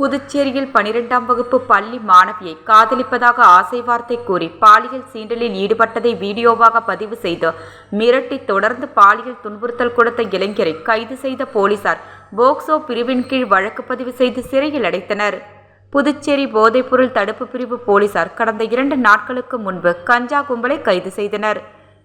புதுச்சேரியில் 12ஆம் வகுப்பு பள்ளி மாணவியை காதலிப்பதாக ஆசை வார்த்தை கூறி பாலியல் சீண்டலில் ஈடுபட்டதை வீடியோவாக பதிவு செய்து மிரட்டி தொடர்ந்து பாலியல் துன்புறுத்தல் கொடுத்த இளைஞரை கைது செய்த போலீசார் போக்சோ பிரிவின் கீழ் வழக்கு பதிவு செய்து சிறையில் அடைத்தனர். புதுச்சேரி போதைப்பொருள் தடுப்பு பிரிவு போலீசார் கடந்த 2 நாட்களுக்கு முன்பு கஞ்சா கும்பலை கைது செய்தனர்.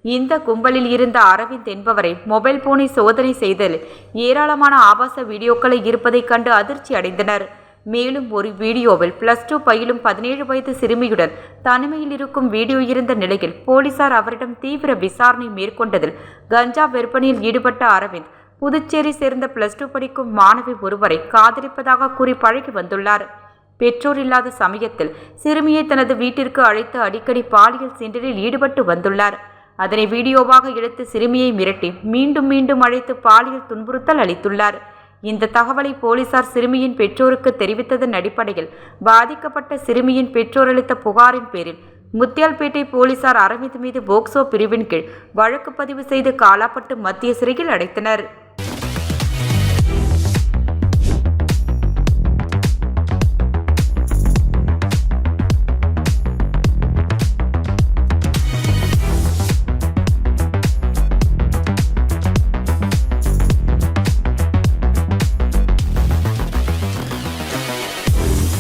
இந்த கும்பலில் இருந்த அரவிந்த் என்பவரை மொபைல் போனை சோதனை செய்ததில் ஏராளமான ஆபாச வீடியோக்களை இருப்பதைக் கண்டு அதிர்ச்சி அடைந்தனர். மேலும் ஒரு வீடியோவில் +2 பயிலும் 17 வயது சிறுமியுடன் தனிமையில் இருக்கும் வீடியோ இருந்த நிலையில் போலீசார் அவரிடம் தீவிர விசாரணை மேற்கொண்டதில் கஞ்சா விற்பனையில் ஈடுபட்ட அரவிந்த் புதுச்சேரி சேர்ந்த +2 படிக்கும் மாணவி ஒருவரை காதலிப்பதாக கூறி பழகி வந்துள்ளார். பெற்றோர் இல்லாத சமயத்தில் சிறுமியை தனது வீட்டிற்கு அழைத்து அடிக்கடி பாலியல் சீண்டலில் ஈடுபட்டு வந்துள்ளார். அதனை வீடியோவாக எடுத்து சிறுமியை மிரட்டி மீண்டும் மீண்டும் அழைத்து பாலியல் துன்புறுத்தல் அளித்துள்ளார். இந்த தகவலை போலீசார் சிறுமியின் பெற்றோருக்கு தெரிவித்ததன் அடிப்படையில் பாதிக்கப்பட்ட சிறுமியின் பெற்றோர் அளித்த புகாரின் பேரில் முத்தியால்பேட்டை போலீசார் அரவிந்த் மீது போக்சோ பிரிவின் கீழ் வழக்கு பதிவு செய்து காலாப்பட்டு மத்திய சிறையில் அடைத்தனர்.